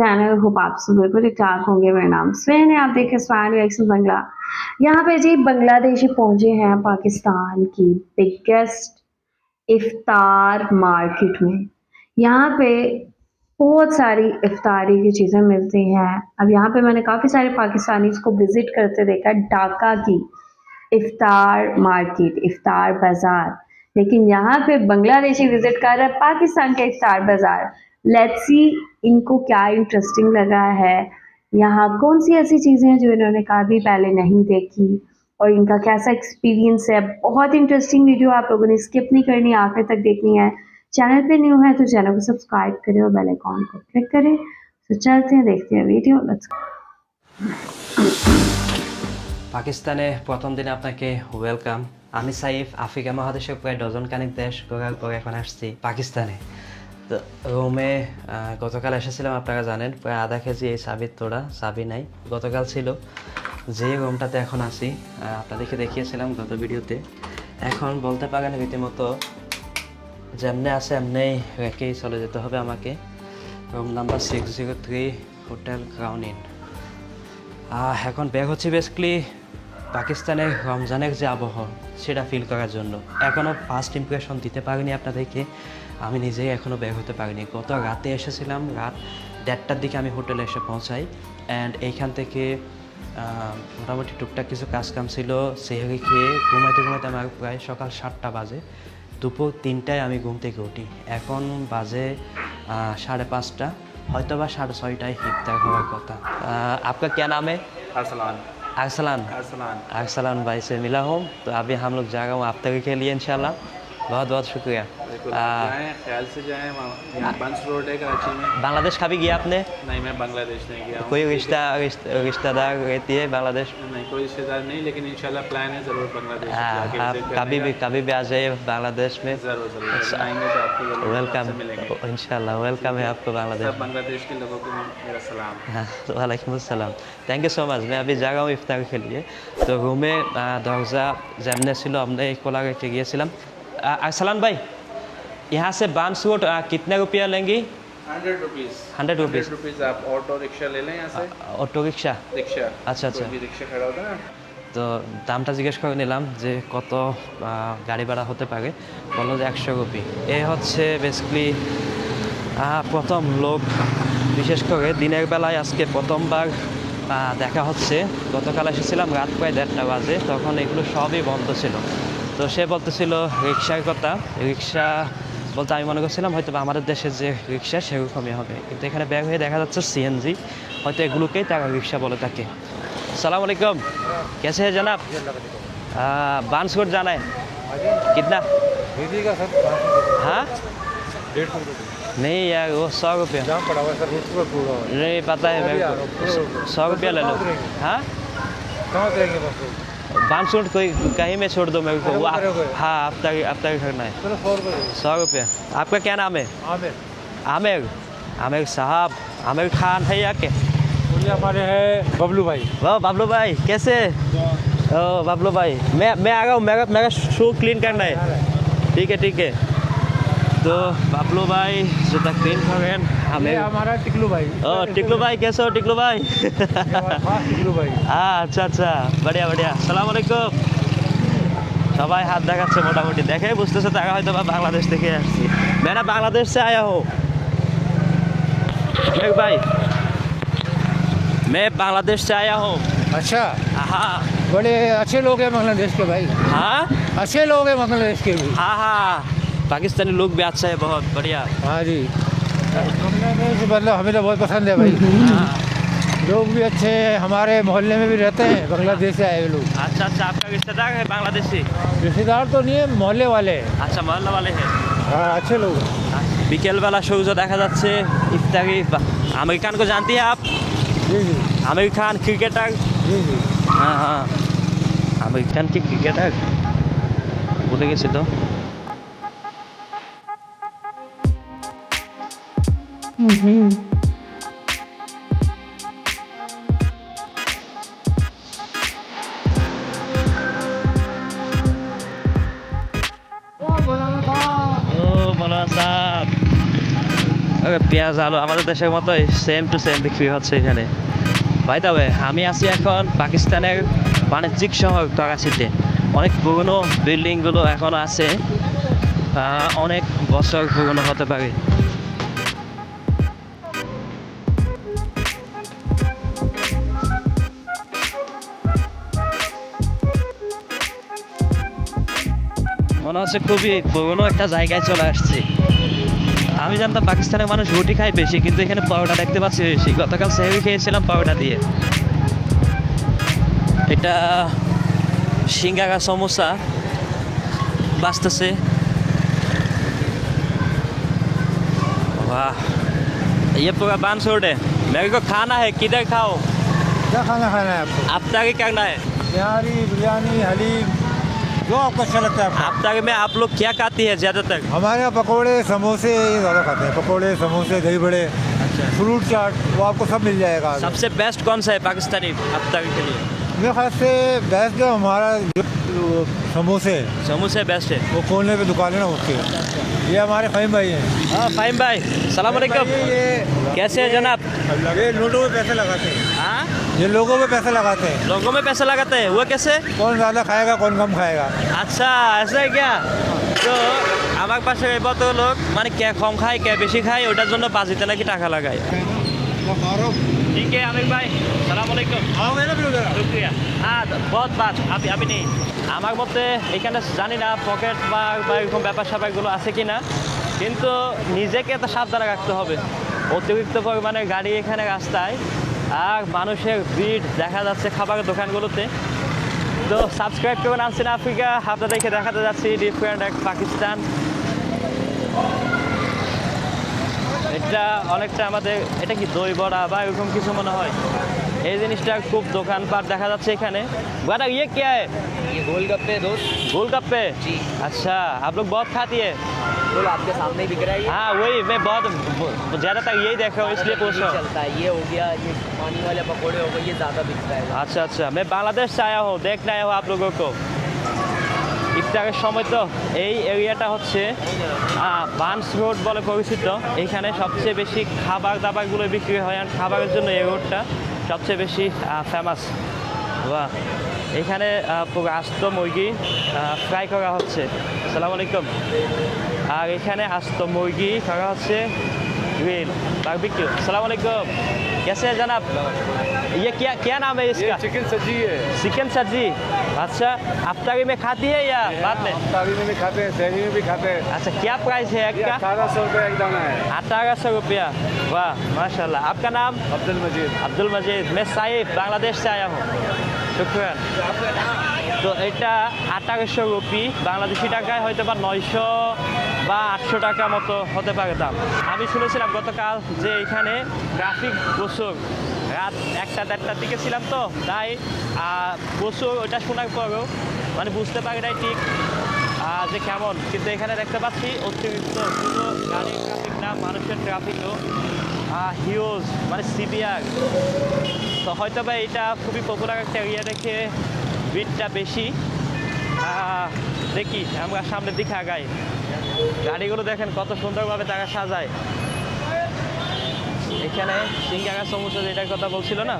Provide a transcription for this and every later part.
Channel hope आप सब बिल्कुल ठीक ठाक होंगे। मेरा नाम स्वैन है, आप देखें स्वैन रिएक्शन बंगला। यहाँ पे जी बांग्लादेशी पहुंचे हैं पाकिस्तान की बिगेस्ट इफ्तार मार्केट में। यहाँ पे बहुत सारी इफ्तारी की चीज़ें मिलती हैं। अब यहाँ पे मैंने काफ़ी सारे पाकिस्तानीज को विजिट करते देखा, ढाका की इफ्तार मार्केट, इफ्तार बाजार। लेकिन यहाँ पे बांग्लादेशी विजिट कर रहा है पाकिस्तान का इफ्तार बाजार। लेट्स सी इनको क्या इंटरेस्टिंग लगा है, यहाँ कौन सी ऐसी चीज़ें हैं जो इन्होंने कभी पहले नहीं देखी और इनका कैसा एक्सपीरियंस है। बहुत इंटरेस्टिंग वीडियो, आप लोगों ने स्किप नहीं करनी, आखिर तक देखनी है। चैनल पे न्यू है तो चैनल को सब्सक्राइब करें और बेल आइकॉन को क्लिक करें। तो चलते हैं, देखते हैं वीडियो। लेट्स পাকিস্তানে প্রথম দিনে আপনাকে ওয়েলকাম। আমি সাইফ, আফ্রিকা মহাদেশের প্রায় ডজন খানেক দেশ ঘোরার পর এখন আসছি পাকিস্তানে। তো রোমে গতকাল এসেছিলাম, আপনারা জানেন, প্রায় আধা কেজি এই চাবির তোড়া, চাবি নাই। গতকাল ছিল যে রুমটাতে এখন আছি, আপনাদেরকে দেখিয়েছিলাম গত ভিডিওতে। এখন বলতে পারেন রীতিমতো যেমনে আছে এমনেই রেখেই চলে যেতে হবে আমাকে। Room number 603 hotel crown in. এখন বের হচ্ছে বেসিক্যালি পাকিস্তানের রমজানের যে আবহাওয়া সেটা ফিল করার জন্য। এখনও ফার্স্ট ইমপ্রেশন দিতে পারিনি আপনাদেরকে, আমি নিজেই এখনও বের হতে পারিনি। গত রাতে এসেছিলাম, রাত 1:30টার দিকে আমি হোটেলে এসে পৌঁছাই। অ্যান্ড এইখান থেকে মোটামুটি টুকটাক কিছু কাজকাম ছিল, সেহরি খেয়ে ঘুমাইতে ঘুমাইতে আমার প্রায় সকাল 7টা বাজে। দুপুর 3টায় আমি ঘুম থেকে উঠি। এখন বাজে 5:30, হয়তো বা 6:30টায় ইফতার হওয়ার কথা। आपका क्या नाम है? अरसलान। अरसलान। अरसलान। अरसलान भाई से मिला हूँ, तो अभी हम लोग जा रहा हूँ इफ्तार के लिए इंशाल्लाह। बहुत बहुत शुक्रिया। जाएं, ख्याल से जाएं। यहाँ बंस रोड है कराची में। बांग्लादेश कभी गया आपने? नहीं, मैं बांग्लादेश नहीं गया हूँ। कोई रिश्तेदार रहती है बांग्लादेश? नहीं, कोई रिश्तेदार नहीं, लेकिन इंशाल्लाह प्लान है ज़रूर बांग्लादेश जाके आप visit करने कभी भी आ जाइए बांग्लादेश में। ज़रूर आएंगे तो आपको ज़रूर वेलकम, आपसे मिलेंगे। इंशाल्लाह वेलकम है आपको बांग्लादेश। सब बांग्लादेश के लोगों को मेरा सलाम। हाँ, वालेकुम अस्सलाम। Thank you so much. मैं अभी जा रहा हूँ इफ्तार के लिए। तो रूमे दरजा जेमने ছিল हमने खोला রেখে গিয়েছিলাম। अरसलान भाई, यहाँ से बांस रोड कितने रुपया लेंगी? 100 रुपीज़। 100 रुपीज़। आप ऑटो रिक्शा ले लें यहाँ से। Auto rickshaw? रिक्शा। अच्छा अच्छा। कोई भी रिक्शा खड़ा होता है ना। তো দামটা জিজ্ঞেস করে নিলাম যে কত গাড়ি ভাড়া হতে পারে। বললো যে 100 রুপি। এ হচ্ছে বেসিক্যালি প্রথম লোক, বিশেষ করে দিনের বেলায় আজকে প্রথমবার দেখা হচ্ছে। গতকাল এসেছিলাম রাত প্রায় 1:30টা বাজে, তখন এগুলো সবই বন্ধ ছিল। তো সে বলতেছিল রিক্সার কথা। রিক্সা বলতে আমি মনে করছিলাম হয়তো আমাদের দেশের যে রিক্সা সেরকমই হবে, কিন্তু এখানে ব্যাগ হয়ে দেখা যাচ্ছে সিএনজি, হয়তো এগুলোকেই তারা রিক্সা বলে থাকে। सलाम वालेकुम, कैसे है जनाब? बांस रोड जाना है, कितना? हाँ, 150 रुपये। नहीं यार, वो 100 रुपये। पड़ा हुआ सर, नहीं पता है मेरे को, 100 रुपया ले लो। हाँ, कहाँ उतरेंगे बस? बांस रोड कोई कहीं में छोड़ दो मेरे को। वो हाँ, अब तक करना है। 100 रुपये। आपका क्या नाम है? आमिर। आमिर। आमिर साहब, आमिर खान है या क्या? हमारे है बबलू भाई। वाह बबलू भाई, कैसे? ओ बबलू भाई, मैं आ रहा हूँ, मेरा शू क्लीन करना है। ठीक है। तो बबलू भाई जूता क्लीन कर रहे हैं। हमें हमारा टिकलू भाई। ओ टिकलू भाई, कैसे हो टिकलू भाई? टिकलू भाई। हाँ, अच्छा, बढ़िया। सलाम वालेकुम। সবাই হাত দেখাচ্ছে, মোটামুটি দেখে বুঝতেছে তারা হয়তো বা বাংলাদেশ থেকে আসছি। मैं ना बांग्लादेश से आया हूँ भाई, मैं बांग्लादेश से आया हूँ। अच्छा, हाँ बड़े अच्छे लोग हैं बांग्लादेश के भाई। हाँ अच्छे लोग हैं बांग्लादेश के भी। हाँ, पाकिस्तानी लोग भी अच्छा है, बहुत बढ़िया। हाँ जी, बांग्लादेश मतलब हमें तो बहुत पसंद है भाई। हाँ। लोग भी अच्छे हैं, हमारे मोहल्ले में भी रहते हैं बांग्लादेश से आए हुए लोग। अच्छा, आपका रिश्तेदार है बांग्लादेशी? रिश्तेदार तो नहीं है, मोहल्ले वाले हैं। अच्छा, मोहल्ला वाले हैं। हाँ, अच्छे लोग हैं। বিকেলবেলা সূর্য দেখা যাচ্ছে, ইফতারি। আমির খানকে জানती है आप? जी जी। आमिर खान क्रिकेटर। जी जी। हाँ, आमिर खान की क्रिकेटर भूले গেছি তো। ओ मौलाना साहब, পেঁয়াজ আলু আমাদের দেশের মতোই সেম টু সেম বিক্রি হচ্ছে এখানে। ভাই তবে আমি আছি এখন পাকিস্তানের বাণিজ্যিক শহর করাচিতে। অনেক পুরনো বিল্ডিংগুলো এখনও আছে, অনেক বছর পুরনো হতে পারে। মনে হচ্ছে খুবই পুরনো একটা জায়গায় চলে আসছি। আমি জানতাম পাকিস্তানের মানুষ রুটি খায় বেশি, কিন্তু এখানে পরোটা দেখতে পাচ্ছি বেশি। গতকাল সেহরি খেয়েছিলাম পরোটা দিয়ে। এটা সিঙ্গারা समोसा বাজতেছে। वाह, ये पूरा बांध छोड़ है। मेरे को खाना है, किधर खाओ? क्या खाना खाना है आपको? अफ्तारी करना है। बिहारी बिरयानी हलीम जो आपको अच्छा लगता है आपको। अफ्तारी में आप लोग क्या खाती है ज़्यादातर? हमारे यहाँ पकोड़े समोसे ये ज़्यादा खाते हैं। पकोड़े समोसे दही बड़े फ्रूट चाट वो आपको सब मिल जाएगा। सबसे बेस्ट कौन सा है पाकिस्तानी अफ्तारी के लिए? मेरे ख्याल से बेस्ट जो हमारा जो समोसे समोसे बेस्ट है। वो खोलने पे दुकान है ना उसके। ये हमारे फ़हीम भाई हैं। हाँ फ़हीम भाई, सलाम अलैकुम। ये कैसे है जनाब? ये नोटों में पैसे लगाते हैं। हाँ, ये लोगों में पैसे लगाते हैं। लोगों में पैसा लगाते हैं, वो कैसे? कौन ज़्यादा खाएगा कौन कम खाएगा। আচ্ছা, ऐसा है क्या? তো আমার পাশে কত লোক মানে কে কম খায় কে বেশি খায় ওটার জন্য বাজিতে নাকি টাকা লাগায়। ठीक है आमिर भाई, सलाम अलैकुम। শুক্রিয়া। হ্যাঁ, বহুত বাত আমি নেই। আমার মতে এখানে জানি না পকেট বা এরকম ব্যাপার স্যাপারগুলো আছে কি না, কিন্তু নিজেকে তো সাবধানে রাখতে হবে। অতিরিক্ত পরিমাণে গাড়ি এখানে রাস্তায়, আর মানুষের ভিড় দেখা যাচ্ছে খাবারের দোকানগুলোতে। তো সাবস্ক্রাইব করবেন আনসিন আফ্রিকা, আপনাদেরকে দেখাতে যাচ্ছি ডিফারেন্ট এক পাকিস্তান। এটা অনেকটা আমাদের, এটা কি দই বড়া বা এরকম কিছু মনে হয়। এই জিনিসটা খুব দোকানপাট দেখা যাচ্ছে এখানে। बड़ा ये क्या है? ये गोलगप्पे दोस्त। गोलगप्पे? जी। अच्छा, आप लोग बहुत खाती है? बोल आपके सामने ही बिक रहा है ये। हाँ वही, मैं बहुत ज़्यादातर यही देख रहा हूँ इसलिए पूछ रहा हूँ। चलता है ये हो गया, ये पानी वाले पकोड़े हो गए, ये ज़्यादा बिकता है। अच्छा अच्छा, मैं बांग्लादेश से आया हूँ, देखने आया हूँ आप लोगों को। ইফতারের সময় তো এই এরিয়াটা হচ্ছে বান্স রোড বলে পরিচিত। এইখানে সবচেয়ে বেশি খাবার দাবারগুলো বিক্রি হয়, আর খাবারের জন্য এই রোডটা সবচেয়ে বেশি ফেমাস। বাহ, এখানে পুরো আস্ত মুরগি ফ্রাই করা হচ্ছে। আসসালামু আলাইকুম। আর এখানে আস্ত মুরগি করা হচ্ছে গ্রিল बारबेक्यू। अस्सलाम वालेकुम, कैसे है जनाब? ये क्या नाम है इसका? चिकन सब्जी है। चिकन सब्जी। अच्छा, अफ्तारी में खाती है या बाद में? अफ्तारी में भी खाते हैं, सहरी में भी खाते हैं। अच्छा, क्या प्राइस है एक का? 1800 रुपये एक दाना है। 1800 रुपया। वाह माशाल्लाह। आपका नाम? अब्दुल मजीद। अब्दुल मजीद। मैं साइफ बांग्लादेश से आया हूँ। शुक्रिया। তো এটা 1800 রুপি, বাংলাদেশি টাকায় হয়তো বা 900 বা 800 টাকা মতো হতে পারে দাম। আমি শুনেছিলাম গতকাল যে এখানে ট্রাফিক প্রচুর, রাত 1টা-1:30টার দিকে ছিলাম তো, তাই প্রচুর। ওইটা শোনার পরেও মানে বুঝতে পারি নাই ঠিক যে কেমন, কিন্তু এখানে দেখতে পাচ্ছি অতিরিক্ত শুধু গাড়ির ট্রাফিক না, মানুষের ট্রাফিকও হিউজ, মানে সিভিয়ার। তো হয়তো বা এটা খুবই পপুলার একটা এরিয়া দেখে ভিড়টা বেশি। দেখি আমরা সামনের দিকে আগাই। গাড়িগুলো দেখেন কত সুন্দরভাবে তারা সাজায়। এখানে সিঙ্গারা সমোসা যেটার কথা বলছিল না,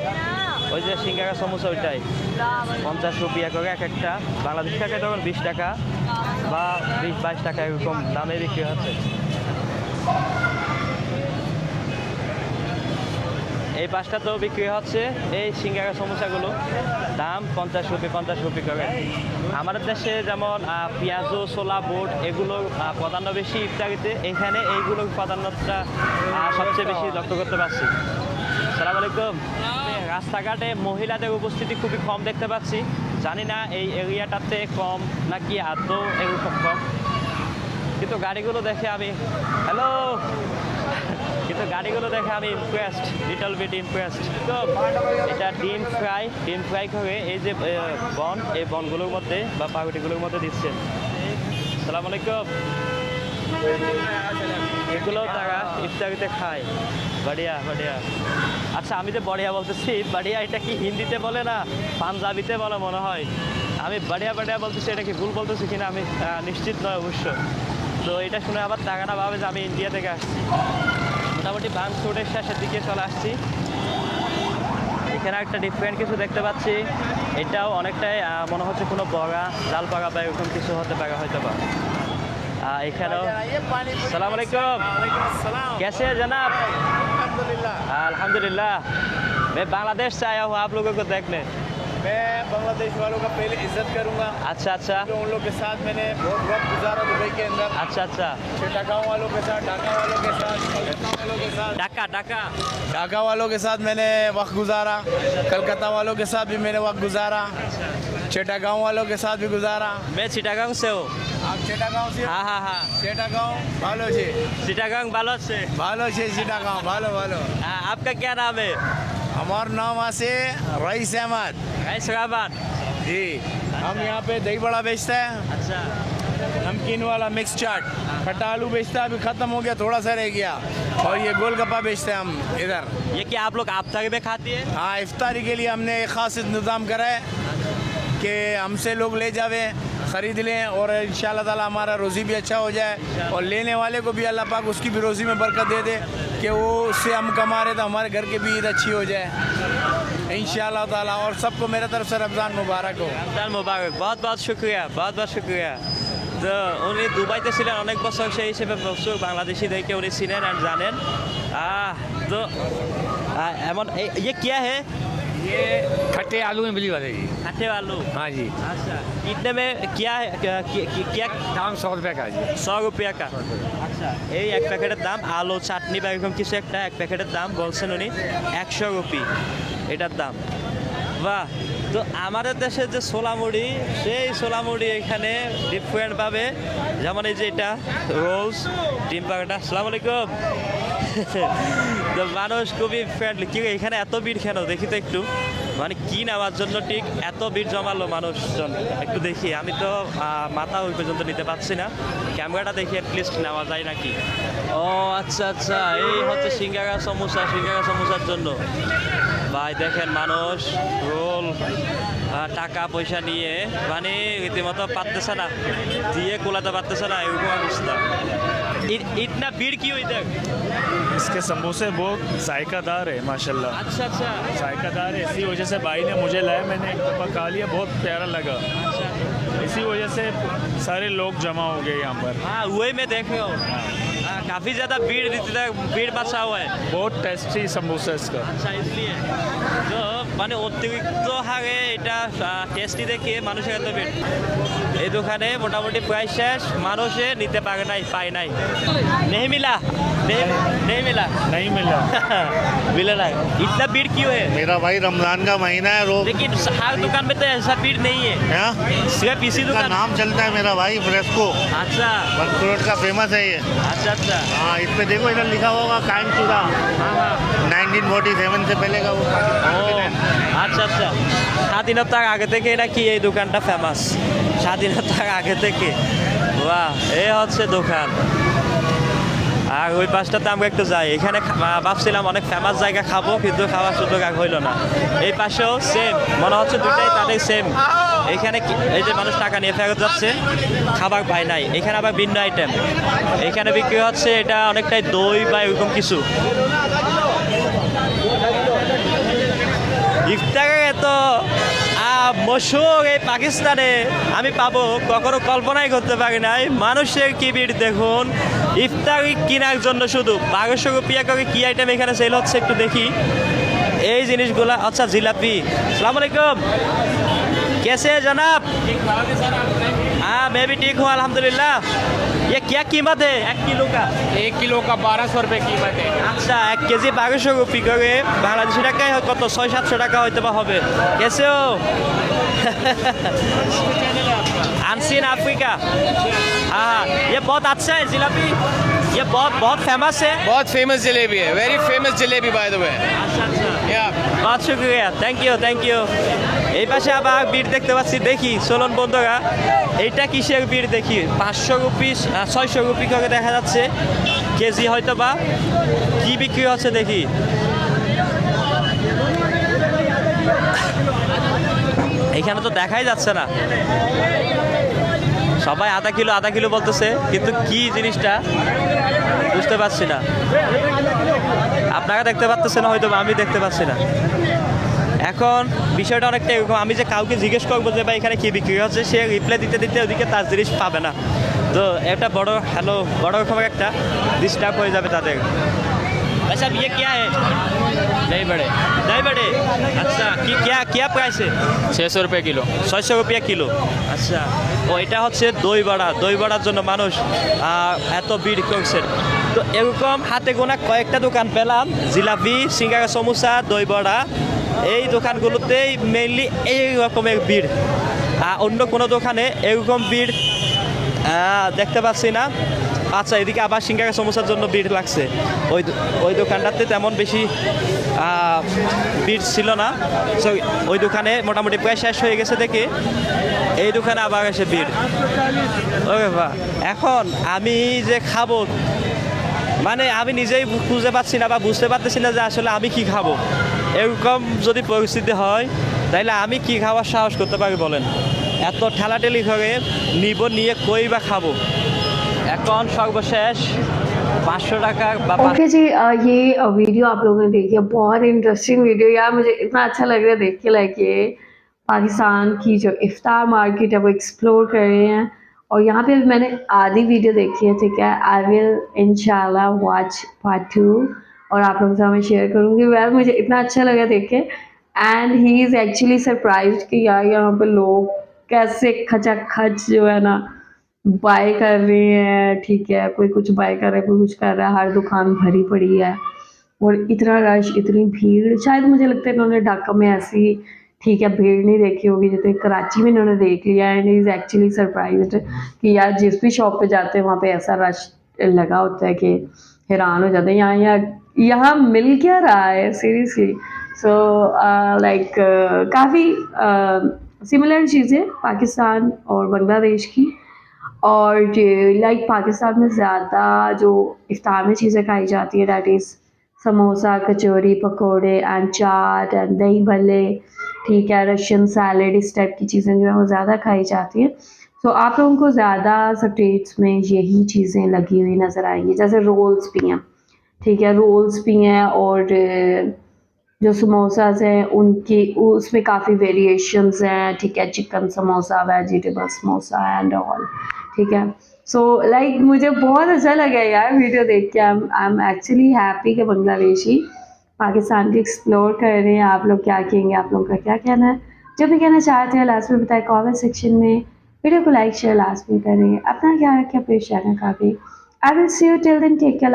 ওই যে সিঙ্গারা সমোসা ওইটাই 50 রুপিয়া করে এক একটা। বাংলাদেশ টাকায় তখন 20 টাকা বা 20-22 টাকা এরকম দামে বিক্রি হচ্ছে। এই পাঁচটাতেও বিক্রি হচ্ছে এই সিঙ্গারা সমোসাগুলো, দাম 50 রুপি করে। আমাদের দেশে যেমন পেঁয়াজু ছোলা বুট এগুলোর প্রাধান্য বেশি ইফতারিতে, এখানে এইগুলোর প্রাধান্যটা সবচেয়ে বেশি লক্ষ্য করতে পারছি। আসসালামু আলাইকুম। রাস্তাঘাটে মহিলাদের উপস্থিতি খুবই কম দেখতে পাচ্ছি, জানি না এই এরিয়াটাতে কম নাকি আদৌ এরকম কম, কিন্তু গাড়িগুলো দেখে আমি ইমপ্রেসড, লিটল বিট ইমপ্রেসড। তো এটা ডিম ফ্রাই করে এই যে এই বনগুলোর মধ্যে বা পাউরুটিগুলোর মধ্যে দিচ্ছে। আসসালামু আলাইকুম। এগুলো তারা ইফতারিতে খায়। বাড়িয়া। আচ্ছা, আমি যে বড়িয়া বলতেছি, বাড়িয়া এটা কি হিন্দিতে বলে না পাঞ্জাবিতে বলে মনে হয়। আমি বাড়িয়া বলতেছি, এটা কি ভুল বলতেছি কিনা আমি নিশ্চিত নয় অবশ্য। তো এটা শুনে আবার তারা না ভাবে যে আমি ইন্ডিয়া থেকে আসছি। মোটামুটি ভাঙচুরের শেষের দিকে চলে আসছি। এখানে একটা ডিফারেন্ট কিছু দেখতে পাচ্ছি, এটাও অনেকটাই মনে হচ্ছে কোনো বড়া জাল বড়া বা এরকম কিছু হতে পারে হয়তো বা। এখানেও সালাম আলাইকুম, कैसे हैं जनाब? अल्हम्दुलिल्लाह। मैं बांग्लादेश से आया हूँ आप लोगों को देखने। मैं बांग्लादेश वालों का पहले इज्जत करूंगा। अच्छा अच्छा तो उन लोग के साथ मैंने बहुत वक्त गुजारा दुबई के अंदर। अच्छा अच्छा। चिटागांव वालों के साथ, ढाका वालों के साथ, कलकत्ता वालों के साथ, ढाका ढाका ढाका वालों के साथ मैंने वक्त गुजारा। कलकत्ता वालों के साथ भी मैंने वक्त गुजारा। चिटागांव वालों के साथ भी गुजारा। मैं चिटागांग से हूँ। आप चिटागांव से? हाँ हाँ हाँ, चिटागांव भालो छे, चिटागांग बालोद से। भालो छे चिटागांव, भालो भालो। आपका क्या नाम है? हमारा नाम से रईस अहमद रहमान। जी। हम यहाँ पे दही बड़ा बेचते हैं, अच्छा नमकीन वाला मिक्स चाट, खट्टा आलू बेचता है, अभी खत्म हो गया, थोड़ा सा रह गया। और ये गोलगप्पा बेचते हैं हम इधर। ये क्या आप लोग इफ्तारी में खाती है? हाँ, इफ्तारी के लिए हमने एक खास इंतज़ाम करा है कि हमसे लोग ले जावे, ख़रीद लें और इंशाल्लाह ताला हमारा रोज़ी भी अच्छा हो जाए और लेने वाले को भी अल्लाह पाक उसकी भी रोज़ी में बरकत दे दे कि वो उससे हम कमा रहे तो हमारे घर की भी ईद अच्छी हो जाए इंशाल्लाह ताला। और सबको मेरे तरफ से रमज़ान मुबारक हो। রমজান মোবারক। बहुत बहुत शुक्रिया, बहुत बहुत शुक्रिया। তো উনি দুবাইতে ছিলেন অনেক বছর, সেই হিসেবে প্রচুর বাংলাদেশিদেরকে উনি চিনেন আর জানেন। তো এমন ये क्या है? ये खट्टे आलू में मिली वाले जी। खट्टे आलू? हाँ जी। अच्छा, कितने में क्या है? क्या दाम 100 रुपये का जी। 100 रुपया का। আচ্ছা, এই এক প্যাকেটের দাম আলু চাটনি বা এরকম কিছু একটা, এক প্যাকেটের দাম বলছেন উনি 100 রুপি এটার দাম। বাহ। তো আমাদের দেশের যে ছোলা মুড়ি, সেই ছোলা মুড়ি এখানে ডিফারেন্টভাবে, যেমন এই যে এটা রোলস ডিম পাকোড়া। আসসালামু আলাইকুম। তো মানুষ খুবই ফ্রেন্ডলি। কি এখানে এত ভিড় কেন দেখি তো একটু, মানে কি নেওয়ার জন্য ঠিক এত ভিড় জমালো মানুষজন, একটু দেখি। আমি তো মাথা ওই পর্যন্ত নিতে পারছি না, ক্যামেরাটা দেখি অ্যাটলিস্ট নেওয়া যায় নাকি। ও আচ্ছা আচ্ছা, এই হচ্ছে সিঙ্গারা সমোসা, সিঙ্গারা সমোসার জন্য ভাই দেখেন মানুষ রোল টাকা পয়সা নিয়ে মানে রীতিমতো পারতেছে না, দিয়ে কোলাতে পারতেছে না, এরকম অবস্থা। इतना भीड़ क्यों इधर? इसके समोसे बहुत जायकादार है माशाल्लाह। अच्छा अच्छा। जायकादार है, इसी वजह से भाई ने मुझे लाया, मैंने एक दफ़ा खा लिया, बहुत प्यारा लगा। अच्छा, इसी वजह से सारे लोग जमा हो गए यहाँ पर। हाँ वही मैं देख रहा हूँ, काफ़ी ज़्यादा भीड़ बचा हुआ है। बहुत टेस्टी समोसा इसका। আচ্ছা, इसलिए তো মানে অতিরিক্ত হারে এটা টেস্টি দেখে মানুষের এত ভিড়। এই দোকানে মোটামুটি প্রায় শেষ, মানুষে নিতে পারে নাই, পায় নাই। नहीं मिला, नहीं मिला, नहीं मिला। मिला ना। इतना भीड़ क्यों है? मेरा भाई रमजान का महीना है, रोज लेकिन हर दुकान में तो ऐसा भीड़ नहीं है, यहाँ सिर्फ इसी का दुकान। नाम चलता है मेरा भाई फ्रेस्को, अच्छा बंकुरोट का फेमस है ये। अच्छा अच्छा। हाँ, इस पे देखो इधर लिखा होगा कायम चूड़ा, हाँ हाँ। 1947 से पहले का वो पाकिस्तान ও के land। আচ্ছা আচ্ছা, স্বাধীনতার আগে থেকে নাকি এই দোকানটা ফেমাস? স্বাধীনতার আগে থেকে? বাহ, এই হচ্ছে দোকান। আর ওই পাশটাতে আমরা একটু যাই, এখানে ভাবছিলাম অনেক ফেমাস জায়গা খাবো, কিন্তু খাওয়ার সুযোগ আর হইল না। এই পাশেও সেম, মনে হচ্ছে দুটাই তাদের সেম। এখানে এই যে মানুষ টাকা নিয়ে ফেরত যাচ্ছে, খাবার পায় নাই। এখানে আবার ভিন্ন আইটেম, এখানে বিক্রি হচ্ছে এটা অনেকটাই দই বা এরকম কিছু। ইফতারের এত মশহুর এই পাকিস্তানে আমি পাবো কখনো কল্পনাই করতে পারি নাই। মানুষের কি ভিড় দেখুন, ইফতারি কেনার জন্য শুধু 1200 রুপিয়া করে কি আইটেম এখানে সেল হচ্ছে একটু দেখি এই জিনিসগুলা। আচ্ছা জিলাপি। আসসালামু আলাইকুম, कैसे है जनाब? हाँ मैं भी ठीक हूँ अल्हम्दुलिल्लाह। ये क्या कीमत है 1 किलो का? 1 किलो का 1200 रुपये कीमत है। আচ্ছা 1 কেজি 1200 রুপি করে বাংলাদেশি টাকায় কত 600-700 টাকা হয়তো বা হবে। कैसे हो? Unseen Africa. हाँ ये बहुत अच्छा है जिलापी, ये बहुत फेमस है। बहुत फेमस जलेबी है, very famous jalebi by the way. अच्छा अच्छा, या बहुत शुक्रिया, থ্যাংক ইউ থ্যাংক ইউ। এই পাশে আবার ভিড় দেখতে পাচ্ছি, দেখি চলুন বন্ধুরা এইটা কিসের ভিড় দেখি। 500 রুপি 600 রুপি করে দেখা যাচ্ছে কেজি হয়তো বা, কি বিক্রি হচ্ছে দেখি। এখানে তো দেখাই যাচ্ছে না। সবাই আধা কিলো বলতেছে, কিন্তু কি জিনিসটা বুঝতে পারছি না। আপনারা দেখতে পাচ্ছেন হয়তো, আমি দেখতে পাচ্ছি না। এখন বিষয়টা অনেকটা এরকম, আমি যে কাউকে জিজ্ঞেস করবো যে ভাই এখানে কী বিক্রি হচ্ছে, সে রিপ্লাই দিতে ওদিকে তার জিনিস পাবে না। তো একটা বড় রকমের একটা ডিস্টার্ব হয়ে যাবে তাদের। আচ্ছা ये क्या है? दही बड़े दही बड़े, अच्छा क्या प्राइस है? 600 रुपये किलो। 600 রুপিয়া কিলো। আচ্ছা, ও এটা হচ্ছে দই বড়ার জন্য মানুষ এত ভিড় করছে। তো এরকম হাতে গোনা কয়েকটা দোকান পেলাম, জিলাপি, সিঙ্গারা, সমোসা, দই বড়া, এই দোকানগুলোতেই মেইনলি এই রকমের ভিড়। অন্য কোনো দোকানে এরকম ভিড় দেখতে পাচ্ছি না। আচ্ছা, এদিকে আবার সিঙ্গারা সমোসার জন্য ভিড় লাগছে। ওই দোকানটাতে তেমন বেশি ভিড় ছিল না। সো ওই দোকানে মোটামুটি প্রায় শেষ হয়ে গেছে দেখে এই দোকানে আবার এসে ভিড়। ওকে বা, এখন আমি যে খাবো, মানে আমি নিজেই খুঁজে পাচ্ছি না বা বুঝতে পারতেছি না যে আসলে আমি কি খাবো। এরকম যদি পরিস্থিতি হয় তাইলে আমি কি খাওয়ার সাহস করতে পারি বলেন? এত ঠেলাঠেলি করে নিয়ে কই বা খাবো। এখন সর্বশেষ 500 টাকা বা ओके जी, ये वीडियो आप लोगों ने देखी है, बहुत इंटरेस्टिंग वीडियो यार। मुझे इतना अच्छा लग रहा है देख के, लाइक ये पाकिस्तान की जो इफ्तार मार्केट है वो एक्सप्लोर कर रहे हैं। और यहाँ पे मैंने आधी वीडियो देखी है, ठीक है। आई विल इंशाल्लाह वॉच पार्ट 2 और आप लोगों से मैं शेयर करूँगी। यार मुझे इतना अच्छा लगा देख के, and he is actually surprised कि यार यहाँ पे लोग कैसे खचाखच जो है ना बाय कर रहे हैं, ठीक है। कोई कुछ बाय कर रहा है, कोई कुछ कर रहा है, हर दुकान भरी पड़ी है और इतना रश, इतनी भीड़। शायद मुझे लगता है इन्होंने ढाका में ऐसी, ठीक है, भीड़ नहीं देखी होगी जितनी कराची में इन्होंने देख लिया। एंड इज़ एक्चुअली सरप्राइज्ड कि यार जिस भी शॉप पे जाते हैं वहाँ पे ऐसा रश लगा होता है कि हैरान हो जाते हैं। यहाँ मिल क्या रहा है सीरियसली। सो लाइक काफ़ी सिमिलर चीज़ें पाकिस्तान और बांग्लादेश की। और लाइक पाकिस्तान में ज़्यादा जो इफ्तार में चीज़ें खाई जाती है, डैट इज़ समोसा, कचौरी, पकोड़े एंड चाट एंड दही भल्ले, ठीक है, रशियन सैलेड, इस टाइप की चीज़ें जो है वो ज़्यादा खाई जाती है। सो आप लोगों को ज़्यादा स्टेट्स में यही चीज़ें लगी हुई नज़र आएंगी। जैसे रोल्स भी हैं, ठीक है, रोल्स भी हैं। और जो समोसाज हैं उनकी उसमें काफ़ी वेरिएशंस हैं, ठीक है। Chicken samosa, vegetable samosa and all, ठीक है। सो लाइक मुझे बहुत अच्छा लगा यार वीडियो देख के। आई एम एक्चुअली हैप्पी कि बांग्लादेशी पाकिस्तान की एक्सप्लोर कर रहे हैं। आप लोग क्या कहेंगे? आप लोगों का क्या कहना है? जो भी कहना चाहते हैं लास्ट में बताएं कमेंट सेक्शन में। वीडियो को लाइक शेयर लास्ट में करें। अपना ख्याल रखें, अपने चैनल का भी। I will see you till then, take care.